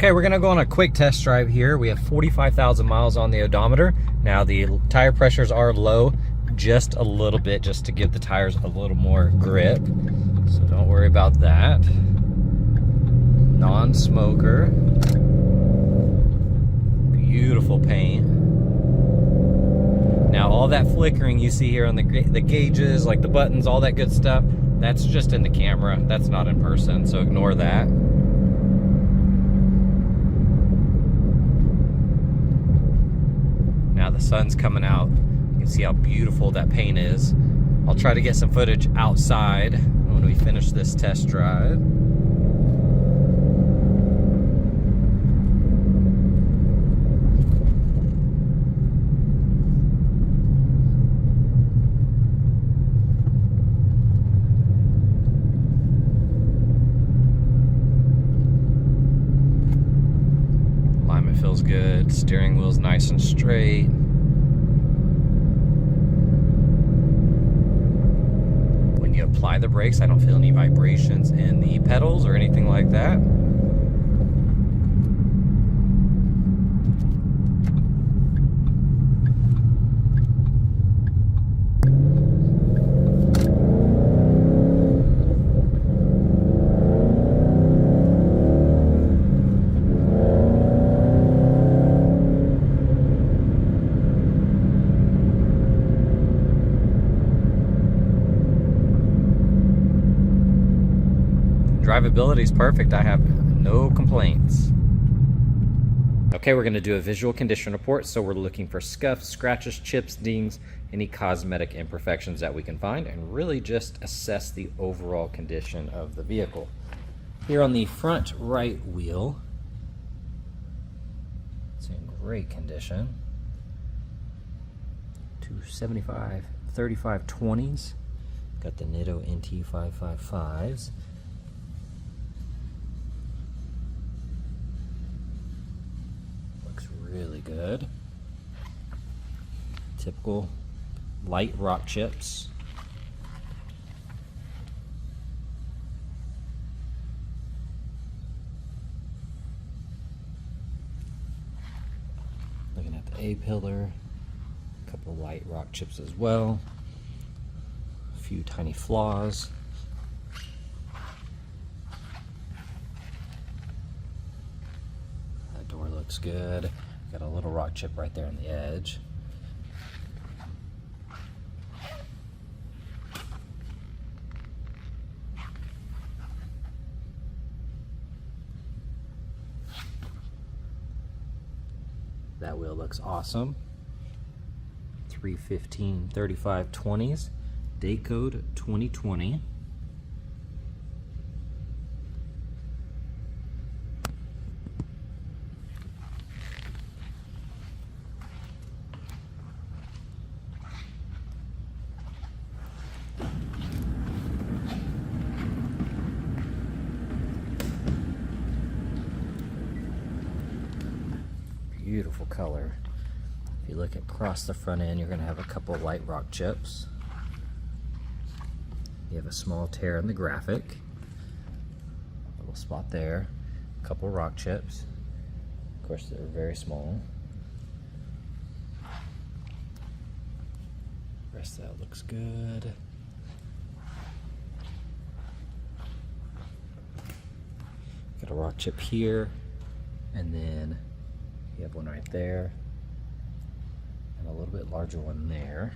Okay, we're gonna go on a quick test drive here. We have 45,000 miles on the odometer. Now the tire pressures are low just a little bit, just to give the tires a little more grip. So don't worry about that. Non-smoker. Beautiful paint. Now all that flickering you see here on the gauges, like the buttons, all that good stuff, that's just in the camera. That's not in person, so ignore that. Now the sun's coming out. You can see how beautiful that paint is. I'll try to get some footage outside when we finish this test drive. Alignment feels good. Steering wheel's nice and straight. You apply the brakes, I don't feel any vibrations in the pedals or anything like that. Drivability is perfect. I have no complaints. Okay, we're going to do a visual condition report. So we're looking for scuffs, scratches, chips, dings, any cosmetic imperfections that we can find, and really just assess the overall condition of the vehicle. Here on the front right wheel, it's in great condition. 275 3520s. Got the Nitto NT555s. Really good. Typical light rock chips. Looking at the A-pillar, a couple of light rock chips as well. A few tiny flaws. That door looks good. Got a little rock chip right there on the edge. That wheel looks awesome. 315 3520s, date code 2020. Beautiful color. If you look across the front end, you're going to have a couple of light rock chips. You have a small tear in the graphic. A little spot there. A couple of rock chips. Of course, they're very small. The rest of that looks good. Got a rock chip here, and then you have one right there, and a little bit larger one there.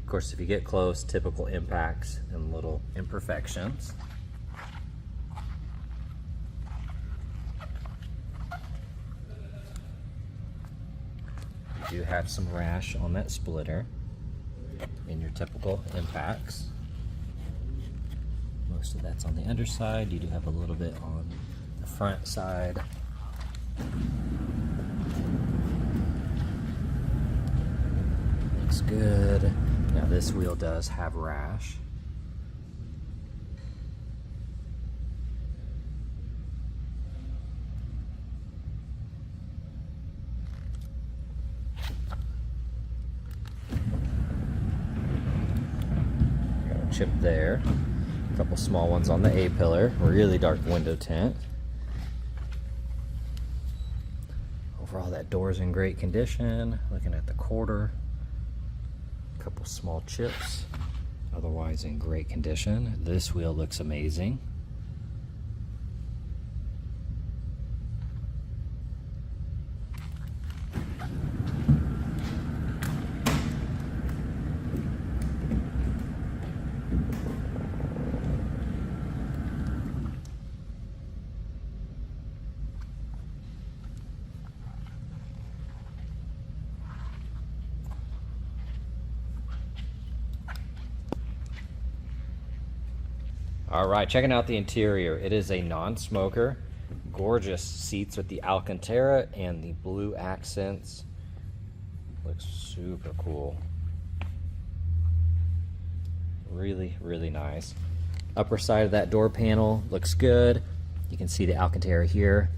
Of course, if you get close, typical impacts and little imperfections. You do have some rash on that splitter in your typical impacts. Most of that's on the underside. You do have a little bit on the front side. Looks good. Now this wheel does have rash. chip there. A couple small ones on the A-pillar. Really dark window tint. Overall, that door's in great condition. Looking at the quarter, a couple small chips. Otherwise in great condition. This wheel looks amazing. All right, checking out the interior. It is a non-smoker. Gorgeous seats with the Alcantara and the blue accents. Looks super cool. Really, really nice. Upper side of that door panel looks good. You can see the Alcantara here.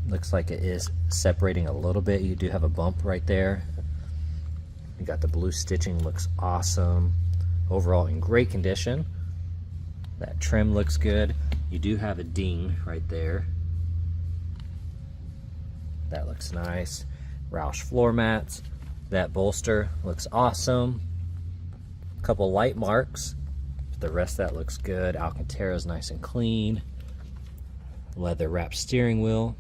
Looks like it is separating a little bit. You do have a bump right there. You got the blue stitching, looks awesome. Overall in great condition. That trim looks good. You do have a ding right there. That looks nice. Roush floor mats. That bolster looks awesome. A couple light marks. The rest of that looks good. Alcantara's nice and clean. Leather wrapped steering wheel.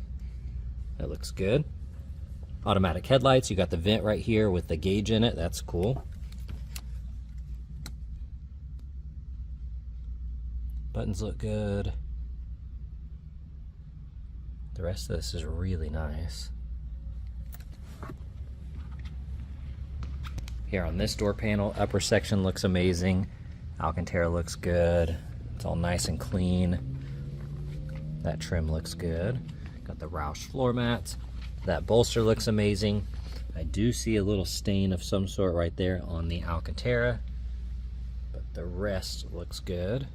That looks good. Automatic headlights. You got the vent right here with the gauge in it. That's cool. Buttons look good. The rest of this is really nice. Here on this door panel, upper section looks amazing. Alcantara looks good. It's all nice and clean. That trim looks good. Got the Roush floor mats. That bolster looks amazing. I do see a little stain of some sort right there on the Alcantara, but the rest looks good.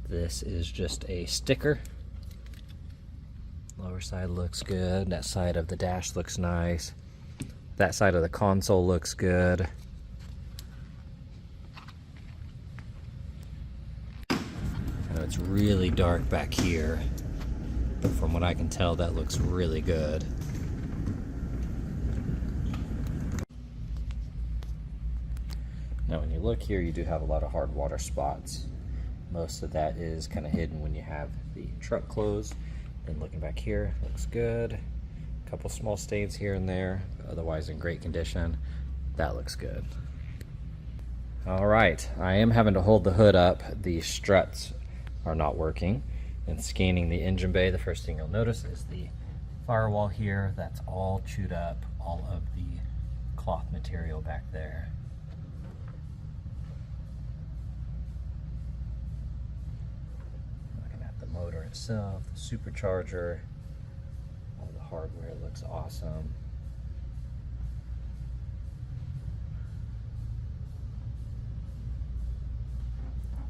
This is just a sticker. Lower side looks good. That side of the dash looks nice. That side of the console looks good. I know it's really dark back here, but from what I can tell, that looks really good. Now when you look here, you do have a lot of hard water spots. Most of that is kind of hidden when you have the truck closed. And looking back here, looks good. A couple small stains here and there, but otherwise in great condition. That looks good. All right, I am having to hold the hood up. The struts are not working. And scanning the engine bay, the first thing you'll notice is the firewall here. That's all chewed up, all of the cloth material back there. Motor itself, the supercharger, all the hardware looks awesome.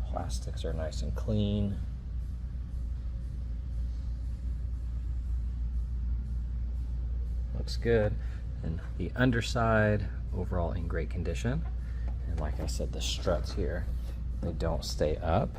Plastics are nice and clean. Looks good. And the underside, overall in great condition. And like I said, the struts here, they don't stay up.